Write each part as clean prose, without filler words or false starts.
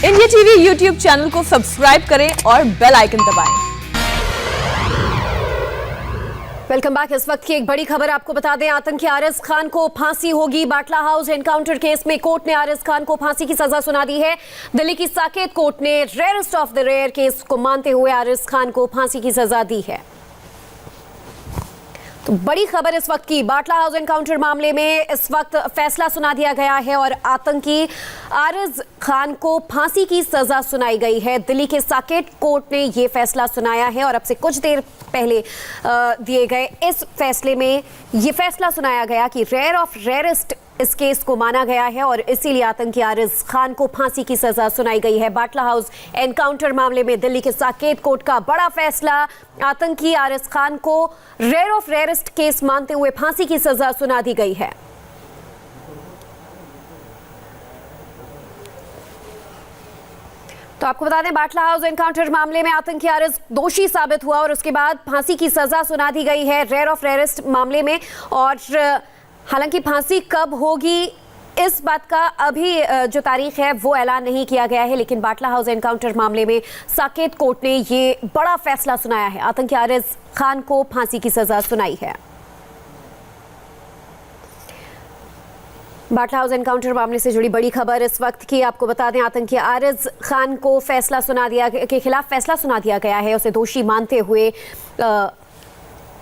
India TV YouTube channel को subscribe करें और बेल आइकन दबाएं। Welcome back. इस वक्त की एक बड़ी खबर आपको बता दें, आतंकी आरिज खान को फांसी होगी। बाटला हाउस एनकाउंटर केस में कोर्ट ने आरिज खान को फांसी की सजा सुना दी है। दिल्ली की साकेत कोर्ट ने rarest of the rare case को मानते हुए आरिज खान को फांसी की सजा दी है। तो बड़ी खबर इस वक्त की, बाटला हाउस एनकाउंटर मामले में इस वक्त फैसला सुना दिया गया है और आतंकी आरिज खान को फांसी की सजा सुनाई गई है। दिल्ली के साकेत कोर्ट ने यह फैसला सुनाया है और अब से कुछ देर पहले दिए गए इस फैसले में यह फैसला सुनाया गया कि रेयर ऑफ रेयरेस्ट इस केस को माना गया है और इसीलिए आतंकी आरिज खान को फांसी की सजा सुनाई गई है। बाटला हाउस एनकाउंटर मामले में दिल्ली के साकेत कोर्ट का बड़ा फैसला, आतंकी आरिज खान को रेयर ऑफ रेयरेस्ट केस मानते हुए फांसी की सजा सुना दी गई है। तो आपको बता दें, बाटला हाउस एनकाउंटर मामले में आतंकी आरिज दोषी साबित हुआ और उसके बाद फांसी की सजा सुना दी गई है रेयर ऑफ रेयरेस्ट मामले में। और हालांकि फांसी कब होगी इस बात का अभी जो तारीख है वो ऐलान नहीं किया गया है, लेकिन बाटला हाउस एनकाउंटर मामले में साकेत कोर्ट ने ये बड़ा फैसला सुनाया है, आतंकी आरिज खान को फांसी की सजा सुनाई है। बाटला हाउस एनकाउंटर मामले से जुड़ी बड़ी खबर इस वक्त की आपको बता दें, आतंकी आरिज खान को फैसला सुना दिया के खिलाफ फैसला सुना दिया गया है। उसे दोषी मानते हुए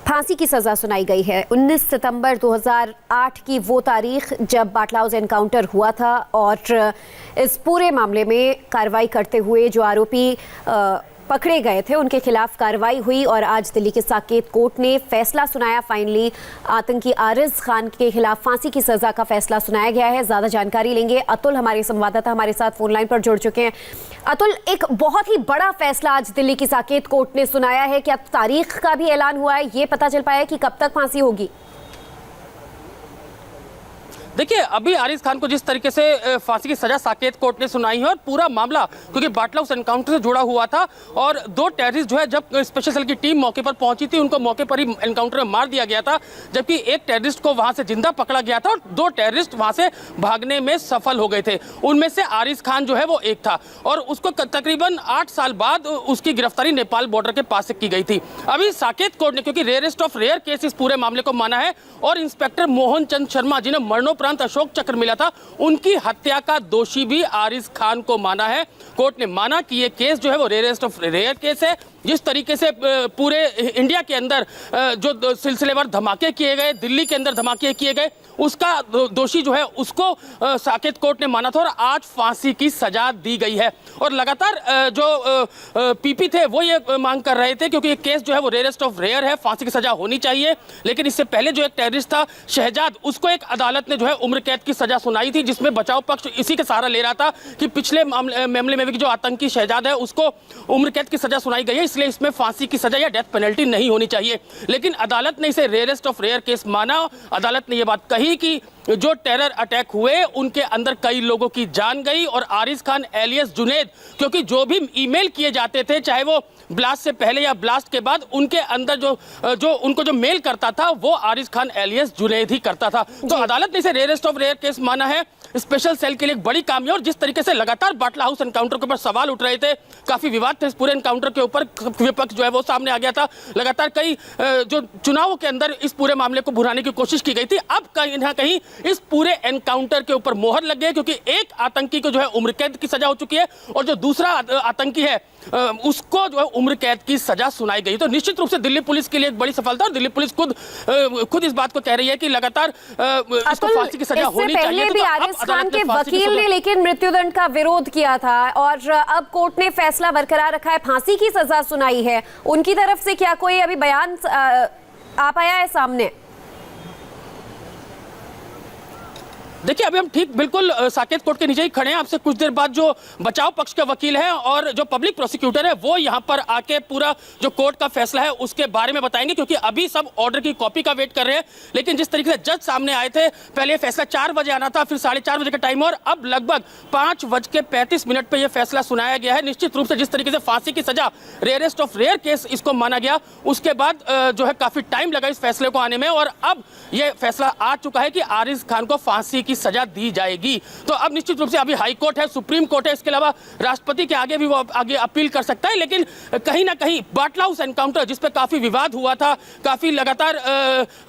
फांसी की सजा सुनाई गई है। 19 सितंबर 2008 की वो तारीख जब बाटला हाउस एनकाउंटर हुआ था और इस पूरे मामले में कार्रवाई करते हुए जो आरोपी पकड़े गए थे उनके खिलाफ कार्रवाई हुई और आज दिल्ली के साकेत कोर्ट ने फैसला सुनाया। फाइनली आतंकी आरिज खान के खिलाफ फांसी की सजा का फैसला सुनाया गया है। ज्यादा जानकारी लेंगे, अतुल हमारे संवाददाता हमारे साथ फोन लाइन पर जुड़ चुके हैं। अतुल, एक बहुत ही बड़ा फैसला आज दिल्ली की साकेत कोर्ट ने सुनाया है, क्या तारीख का भी ऐलान हुआ है? ये पता चल पाया है कि कब तक फांसी होगी? देखिए, अभी आरिज खान को जिस तरीके से फांसी की सजा साकेत कोर्ट ने सुनाई है और पूरा मामला क्योंकि बाटला हाउस एनकाउंटर से जुड़ा हुआ था और दो टेररिस्ट जो है जब स्पेशल सेल की टीम मौके पर पहुंची थी उनको मौके पर ही एनकाउंटर में मार दिया गया था, जबकि एक टेररिस्ट को वहां से जिंदा पकड़ा गया था और दो टेररिस्ट वहां से भागने में सफल हो गए थे। उनमें से आरिज खान जो है वो एक था और उसको तकरीबन 8 साल बाद उसकी गिरफ्तारी नेपाल बॉर्डर के पास से की गई थी। अभी साकेत कोर्ट ने क्योंकि रेयरेस्ट ऑफ रेयर केस इस पूरे मामले को माना है और इंस्पेक्टर मोहन चंद शर्मा जिन्हें मरणोपरांत अशोक चक्र मिला था उनकी हत्या का दोषी भी आरिज खान को माना है। कोर्ट ने माना कि यह केस जो है वो रेयरेस्ट ऑफ रेयर केस है। जिस तरीके से पूरे इंडिया के अंदर जो सिलसिलेवार धमाके किए गए, दिल्ली के अंदर धमाके किए गए, उसका दोषी जो है उसको साकेत कोर्ट ने माना था और आज फांसी की सजा दी गई है। और लगातार जो पीपी थे वो ये मांग कर रहे थे क्योंकि ये केस जो है वो रेयरेस्ट ऑफ रेयर है, फांसी की सजा होनी चाहिए। लेकिन इससे पहले जो एक टेररिस्ट था शहजाद, उसको एक अदालत ने जो है उम्र कैद की सजा सुनाई थी, जिसमें बचाव पक्ष इसी के सहारा ले रहा था कि पिछले मामले में भी जो आतंकी शहजाद है उसको उम्र कैद की सजा सुनाई गई है, इसलिए इसमें फांसी की सजा या डेथ पेनल्टी नहीं होनी चाहिए। लेकिन अदालत ने इसे रेयरेस्ट ऑफ रेयर केस माना। अदालत ने यह बात कही कि जो टेरर अटैक हुए उनके अंदर कई लोगों की जान गई और आरिज खान एलियस जुनैद, क्योंकि जो भी ईमेल किए जाते थे चाहे वो ब्लास्ट से पहले या ब्लास्ट के बाद, उनके अंदर जो उनको जो मेल करता था वो आरिज खान एलियस जुनैद ही करता था। तो अदालत ने इसे रेयरेस्ट ऑफ रेयर केस माना है। स्पेशल सेल के लिए एक बड़ी कामयाबी और जिस तरीके से लगातार बाटला हाउस एनकाउंटर के ऊपर सवाल उठ रहे थे, काफी विवाद थे इस पूरे एनकाउंटर के ऊपर, विपक्ष जो है वो सामने आ गया था। लगातार कई जो चुनावों के अंदर इस पूरे मामले को भुनाने की कोशिश की गई थी। अब कहीं ना कहीं इस पूरे एनकाउंटर के ऊपर मोहर लग गई क्योंकि एक आतंकी को जो है उम्र कैद की सजा हो चुकी है और जो दूसरा आतंकी है उसको जो है उम्र कैद की सजा सुनाई गई। तो निश्चित रूप से दिल्ली पुलिस के लिए एक बड़ी सफलता और दिल्ली पुलिस खुद इस बात को कह रही है कि लगातार इसको फांसी की सजा होनी चाहिए। तो आरिज खान के वकील ने लेकिन मृत्युदंड का विरोध किया था और अब कोर्ट ने फैसला बरकरार रखा है, फांसी की सजा सुनाई है। उनकी तरफ से क्या कोई अभी बयान आ पाया है सामने? देखिए, अभी हम ठीक बिल्कुल साकेत कोर्ट के नीचे ही खड़े हैं। आपसे कुछ देर बाद जो बचाव पक्ष के वकील हैं और जो पब्लिक प्रोसिक्यूटर है वो यहाँ पर आके पूरा जो कोर्ट का फैसला है उसके बारे में बताएंगे, क्योंकि अभी सब ऑर्डर की कॉपी का वेट कर रहे हैं। लेकिन जिस तरीके से जज सामने आए थे, पहले फैसला 4 बजे आना था, फिर 4:30 बजे का टाइम और अब लगभग 5:35 पे यह फैसला सुनाया गया है। निश्चित रूप से जिस तरीके से फांसी की सजा रेयरेस्ट ऑफ रेयर केस इसको माना गया, उसके बाद जो है काफी टाइम लगा इस फैसले को आने में और अब यह फैसला आ चुका है कि आरिज खान को फांसी की सजा दी जाएगी। तो अब निश्चित रूप से अभी हाई कोर्ट है, सुप्रीम कोर्ट है, इसके अलावा राष्ट्रपति के आगे भी वो आगे अपील कर सकता है। लेकिन कहीं ना कहीं बाटला हाउस एनकाउंटर जिस पे काफी विवाद हुआ था, काफी लगातार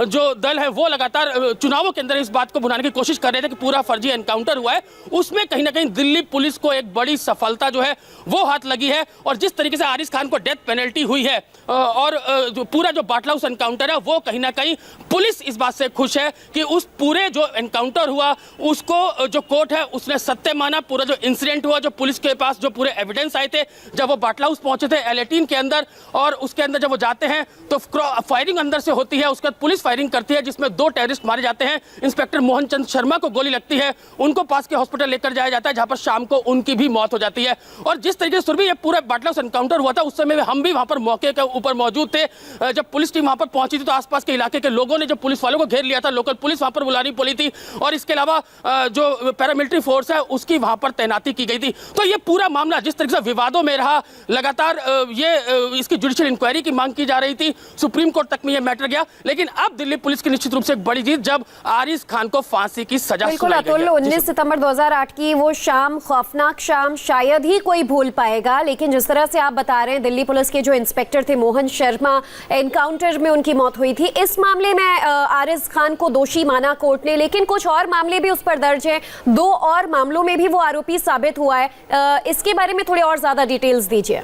जो दल है वो लगातार चुनावों के अंदर इस बात को बुलाने की कोशिश कर रहे थे कि पूरा फर्जी एनकाउंटर हुआ है, उसमें कहीं ना कहीं दिल्ली पुलिस को एक बड़ी सफलता जो है वो हाथ लगी है। और जिस तरीके से आरिज खान को डेथ पेनल्टी हुई है और जो पूरा जो बाटला हाउस एनकाउंटर है वो कहीं ना कहीं पुलिस इस बात से खुश है कि उस पूरे जो एनकाउंटर हुआ उसको जो कोर्ट है उसने सत्य माना। पूरा जो इंसिडेंट हुआ, जो पुलिस के पास जो पूरे एविडेंस आए थे जब वो बाटला हाउस पहुंचे थे L18 के अंदर, और उसके अंदर जब वो जाते हैं तो फायरिंग अंदर से होती है, उसके बाद पुलिस फायरिंग करती है जिसमें 2 टेररिस्ट मारे जाते हैं। इंस्पेक्टर मोहन चंद शर्मा को गोली लगती है, उनको पास के हॉस्पिटल लेकर जाया जाता है जहां पर शाम को उनकी भी मौत हो जाती है। और जिस तरीके से सुरभि ये पूरा बाटला हाउस एनकाउंटर हुआ था उस समय हम भी वहां पर मौके के ऊपर मौजूद थे। जब पुलिस टीम वहां पर पहुंची थी तो आसपास के इलाके के लोगों ने जब पुलिस वालों को घेर लिया था, लोकल पुलिस वहां पर बुलानी पड़ी थी और इसके अलावा जो पैरामिलिट्री फोर्स है उसकी वहां पर तैनाती की गई थी। तो ये पूरा मामला जिस तरीके से विवादों में रहा, लगातार ये इसकी जुडिशियल इंक्वायरी की मांग की जा रही थी, सुप्रीम कोर्ट तक में ये मैटर गया। लेकिन अब दिल्ली पुलिस की निश्चित रूप से एक बड़ी जीत जब आरिज खान को फांसी की सजा सुनाई गई है। 19 सितंबर 2008 की वो शाम, खौफनाक शाम शायद ही कोई भूल पाएगा। लेकिन जिस तरह से आप बता रहे हैं दिल्ली पुलिस के जो इंस्पेक्टर थे मोहन शर्मा, एनकाउंटर में उनकी मौत हुई थी। इस मामले में आरिज खान को दोषी माना कोर्ट ने, लेकिन कुछ और मामले भी उस पर दर्ज हैं। 2 और मामलों में भी वो आरोपी साबित हुआ है। इसके बारे में थोड़े और ज्यादा डिटेल्स दीजिए।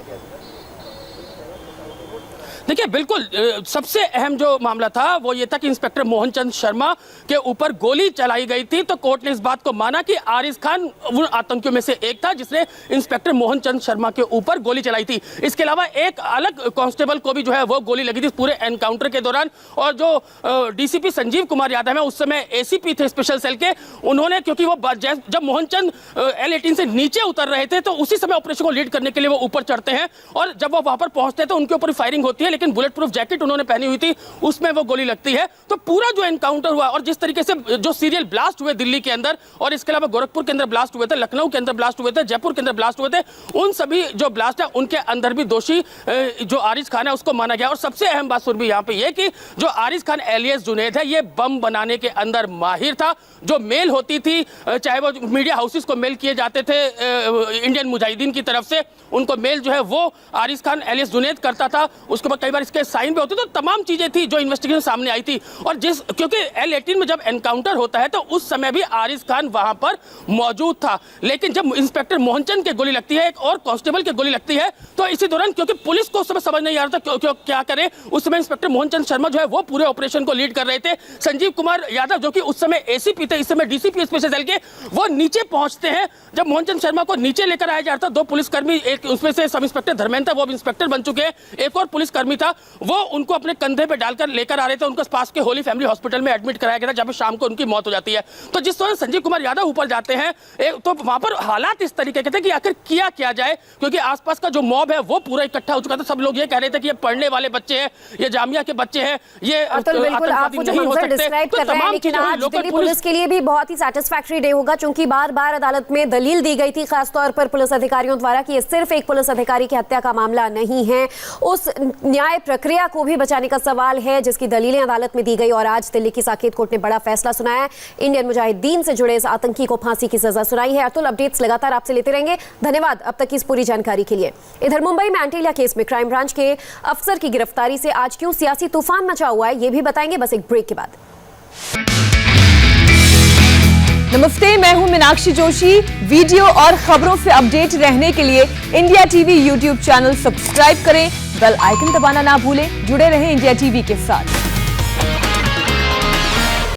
देखिए, बिल्कुल सबसे अहम जो मामला था वो ये था कि इंस्पेक्टर मोहन चंद शर्मा के ऊपर गोली चलाई गई थी। तो कोर्ट ने इस बात को माना कि आरिज खान उन आतंकियों में से एक था जिसने इंस्पेक्टर मोहन चंद शर्मा के ऊपर गोली चलाई थी। इसके अलावा एक अलग कांस्टेबल को भी जो है वो गोली लगी थी पूरे एनकाउंटर के दौरान। और जो डीसीपी संजीव कुमार यादव है उस समय एसीपी थे स्पेशल सेल के, उन्होंने क्योंकि वो जब मोहन चंद L18 से नीचे उतर रहे थे तो उसी समय ऑपरेशन को लीड करने के लिए वो ऊपर चढ़ते हैं और जब वो वहां पर पहुंचते हैं तो उनके ऊपर फायरिंग होती है, लेकिन बुलेट प्रूफ जैकेट उन्होंने पहनी हुई थी, उसमें वो गोली लगती है। तो पूरा जो एनकाउंटर हुआ और जिस तरीके से जो सीरियल ब्लास्ट हुए दिल्ली के अंदर, और इसके अलावा गोरखपुर के अंदर ब्लास्ट हुए थे, लखनऊ के अंदर ब्लास्ट हुए थे, जयपुर के अंदर ब्लास्ट हुए थे, उन सभी जो ब्लास्ट है उनके अंदर भी दोषी जो आरिज खान है उसको माना गया। और सबसे अहम बात सुरभि यहाँ पे ये कि जो आरिज खान एलियस जुनैद है ये बम बनाने के अंदर माहिर था। जो मेल होती थी, चाहे वो मीडिया हाउसेस को मेल किए जाते थे इंडियन मुजाहिदीन की तरफ से, उनको मेल जो है वो आरिज खान एलियस जुनैद करता था। उसके बाद कई बार इसके साइन भी होते, तो तमाम चीजें थी जो इन्वेस्टिगेशन सामने आई थी। और क्योंकि L18 में जब एनकाउंटर होता है तो उस समय भी आरिज खान वहां पर मौजूद था, लेकिन जब इंस्पेक्टर मोहनचंद के गोली लगती है, एक और कांस्टेबल के गोली लगती है, तो इसी दौरान क्योंकि पुलिस को उस समय समझ नहीं आ रहा था क्या करे, उस समय इंस्पेक्टर मोहनचंद शर्मा जो है वो पूरे ऑपरेशन को लीड कर रहे थे। संजीव कुमार यादव जो कि उस समय एसीपी थे, इस समय डीसीपी स्पेशल सेल के, वो नीचे पहुंचते हैं। जब मोहनचंद शर्मा को नीचे लेकर आया जा रहा था, 2 पुलिसकर्मी, एक उसमें से सब इंस्पेक्टर धर्मेंद्र, वो अब इंस्पेक्टर बन चुके हैं, एक और पुलिसकर्मी था, वो उनको अपने कंधे पे डालकर लेकर आ रहे थे। उनको पास के होली फैमिली हॉस्पिटल में एडमिट कराया गया था, जहां पे शाम को उनकी मौत हो जाती है। तो जिस तरह संजीव कुमार यादव ऊपर जाते हैं तो वहां पर हालात इस तरीके के थे कि आखिर किया जाए, क्योंकि आसपास का जो मॉब है वो पूरा इकट्ठा हो चुका था। सब लोग ये कह रहे थे कि ये पढ़ने वाले बच्चे हैं, ये जामिया के बच्चे हैं, ये बिल्कुल आप जो मंजर डिस्क्राइब कर रहे हैं, लेकिन आज दिल्ली पुलिस के लिए भी बहुत ही सैटिस्फैक्टरी डे होगा, क्योंकि बार-बार अदालत में दलील दी गई थी खासतौर पर पुलिस अधिकारियों द्वारा कि ये सिर्फ एक पुलिस अधिकारी की हत्या का मामला नहीं है, उस न्याय प्रक्रिया को भी बचाने का सवाल है जिसकी दलीलें अदालत में दी गई। और आज दिल्ली की साकेत कोर्ट ने बड़ा फैसला सुनाया, इंडियन मुजाहिदीन से जुड़े इस आतंकी को फांसी की सजा सुनाई है। अतुल, अपडेट्स लगातार आपसे लेते रहेंगे, धन्यवाद अब तक की इस पूरी जानकारी के लिए। इधर मुंबई में एंटीलिया केस में क्राइम ब्रांच के अफसर की गिरफ्तारी से आज क्यों सियासी तूफान मचा हुआ है, ये भी बताएंगे बस एक ब्रेक के बाद। नमस्ते, मैं हूं मीनाक्षी जोशी। वीडियो और खबरों से अपडेट रहने के लिए India TV YouTube channel subscribe करें, बेल आइकन दबाना ना भूलें। जुड़े रहें इंडिया टीवी के साथ।